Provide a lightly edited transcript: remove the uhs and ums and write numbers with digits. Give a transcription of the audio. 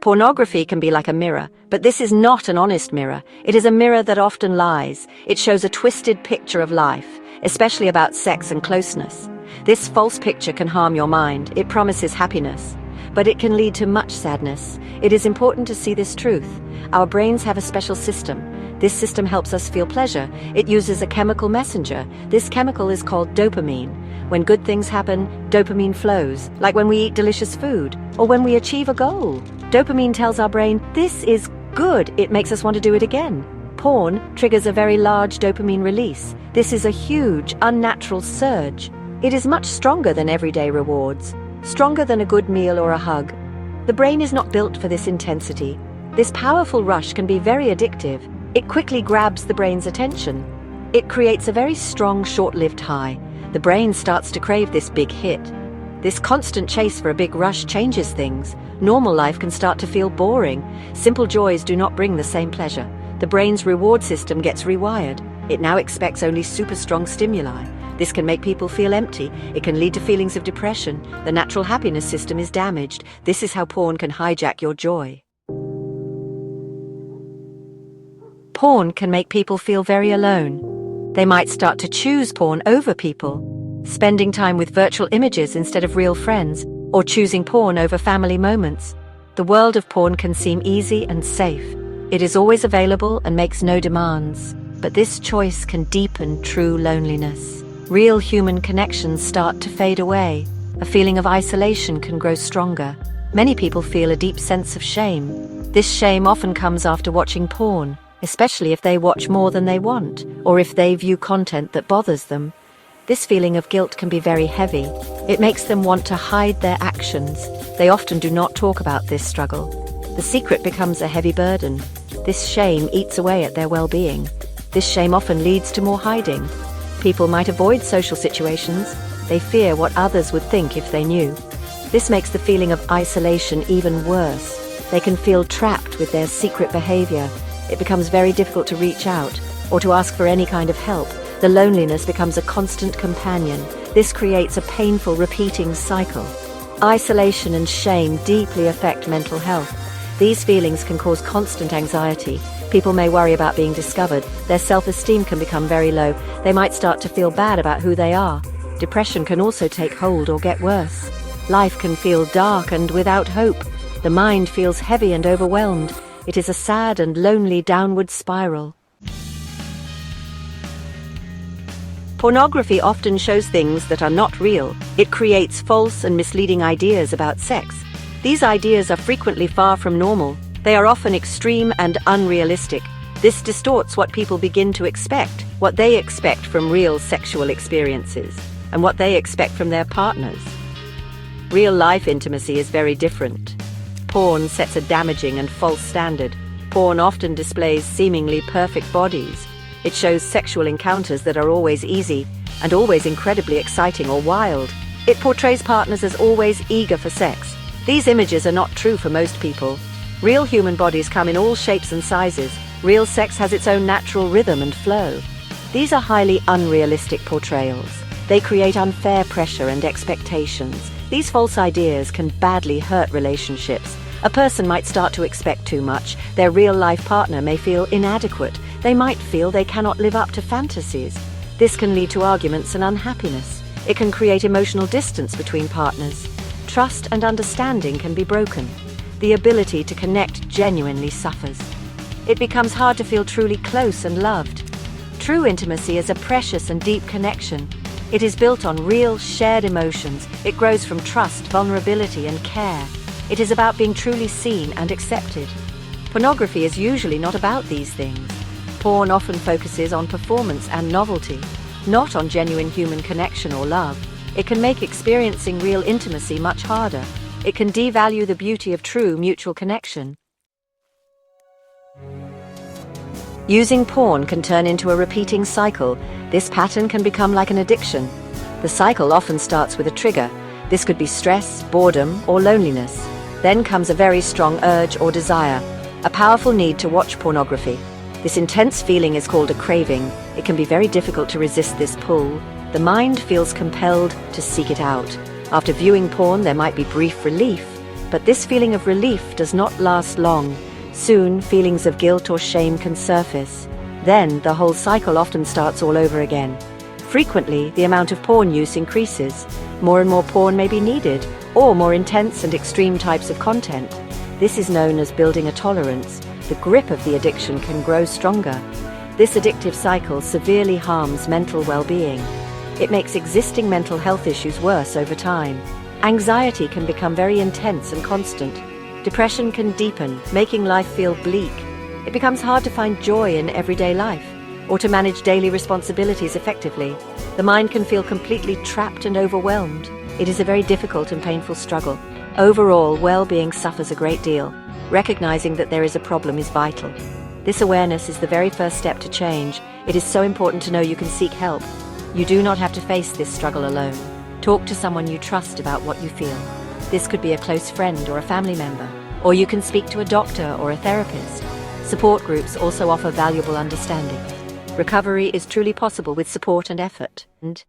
Pornography can be like a mirror, but this is not an honest mirror. It is a mirror that often lies. It shows a twisted picture of life, especially about sex and closeness. This false picture can harm your mind. It promises happiness, but it can lead to much sadness. It is important to see this truth. Our brains have a special system. This system helps us feel pleasure. It uses a chemical messenger. This chemical is called dopamine. When good things happen, dopamine flows, like when we eat delicious food or when we achieve a goal. Dopamine tells our brain, this is good. It makes us want to do it again. Porn triggers a very large dopamine release. This is a huge, unnatural surge. It is much stronger than everyday rewards, stronger than a good meal or a hug. The brain is not built for this intensity. This powerful rush can be very addictive. It quickly grabs the brain's attention. It creates a very strong, short-lived high. The brain starts to crave this big hit. This constant chase for a big rush changes things. Normal life can start to feel boring. Simple joys do not bring the same pleasure. The brain's reward system gets rewired. It now expects only super strong stimuli. This can make people feel empty. It can lead to feelings of depression. The natural happiness system is damaged. This is how porn can hijack your joy. Porn can make people feel very alone. They might start to choose porn over people, spending time with virtual images instead of real friends, or choosing porn over family moments. The world of porn can seem easy and safe. It is always available and makes no demands. But this choice can deepen true loneliness. Real human connections start to fade away. A feeling of isolation can grow stronger. Many people feel a deep sense of shame. This shame often comes after watching porn, especially if they watch more than they want, or if they view content that bothers them. This feeling of guilt can be very heavy. It makes them want to hide their actions. They often do not talk about this struggle. The secret becomes a heavy burden. This shame eats away at their well-being. This shame often leads to more hiding. People might avoid social situations. They fear what others would think if they knew. This makes the feeling of isolation even worse. They can feel trapped with their secret behavior. It becomes very difficult to reach out or to ask for any kind of help. The loneliness becomes a constant companion. This creates a painful, repeating cycle. Isolation and shame deeply affect mental health. These feelings can cause constant anxiety. People may worry about being discovered. Their self-esteem can become very low. They might start to feel bad about who they are. Depression can also take hold or get worse. Life can feel dark and without hope. The mind feels heavy and overwhelmed. It is a sad and lonely downward spiral. Pornography often shows things that are not real. It creates false and misleading ideas about sex. These ideas are frequently far from normal. They are often extreme and unrealistic. This distorts what people begin to expect, what they expect from real sexual experiences, and what they expect from their partners. Real-life intimacy is very different. Porn sets a damaging and false standard. Porn often displays seemingly perfect bodies. It shows sexual encounters that are always easy and always incredibly exciting or wild. It portrays partners as always eager for sex. These images are not true for most people. Real human bodies come in all shapes and sizes. Real sex has its own natural rhythm and flow. These are highly unrealistic portrayals. They create unfair pressure and expectations. These false ideas can badly hurt relationships. A person might start to expect too much. Their real-life partner may feel inadequate. They might feel they cannot live up to fantasies. This can lead to arguments and unhappiness. It can create emotional distance between partners. Trust and understanding can be broken. The ability to connect genuinely suffers. It becomes hard to feel truly close and loved. True intimacy is a precious and deep connection. It is built on real, shared emotions. It grows from trust, vulnerability, and care. It is about being truly seen and accepted. Pornography is usually not about these things. Porn often focuses on performance and novelty, not on genuine human connection or love. It can make experiencing real intimacy much harder. It can devalue the beauty of true mutual connection. Using porn can turn into a repeating cycle. This pattern can become like an addiction. The cycle often starts with a trigger. This could be stress, boredom, or loneliness. Then comes a very strong urge or desire, a powerful need to watch pornography. This intense feeling is called a craving. It can be very difficult to resist this pull. The mind feels compelled to seek it out. After viewing porn, there might be brief relief, But this feeling of relief does not last long. Soon, feelings of guilt or shame can surface. Then, the whole cycle often starts all over again. Frequently, the amount of porn use increases. More and more porn may be needed, or more intense and extreme types of content. This is known as building a tolerance. The grip of the addiction can grow stronger. This addictive cycle severely harms mental well-being. It makes existing mental health issues worse over time. Anxiety can become very intense and constant. Depression can deepen, making life feel bleak. It becomes hard to find joy in everyday life, or to manage daily responsibilities effectively. The mind can feel completely trapped and overwhelmed. It is a very difficult and painful struggle. Overall, well-being suffers a great deal. Recognizing that there is a problem is vital. This awareness is the very first step to change. It is so important to know you can seek help. You do not have to face this struggle alone. Talk to someone you trust about what you feel. This could be a close friend or a family member, or you can speak to a doctor or a therapist. Support groups also offer valuable understanding. Recovery is truly possible with support and effort. And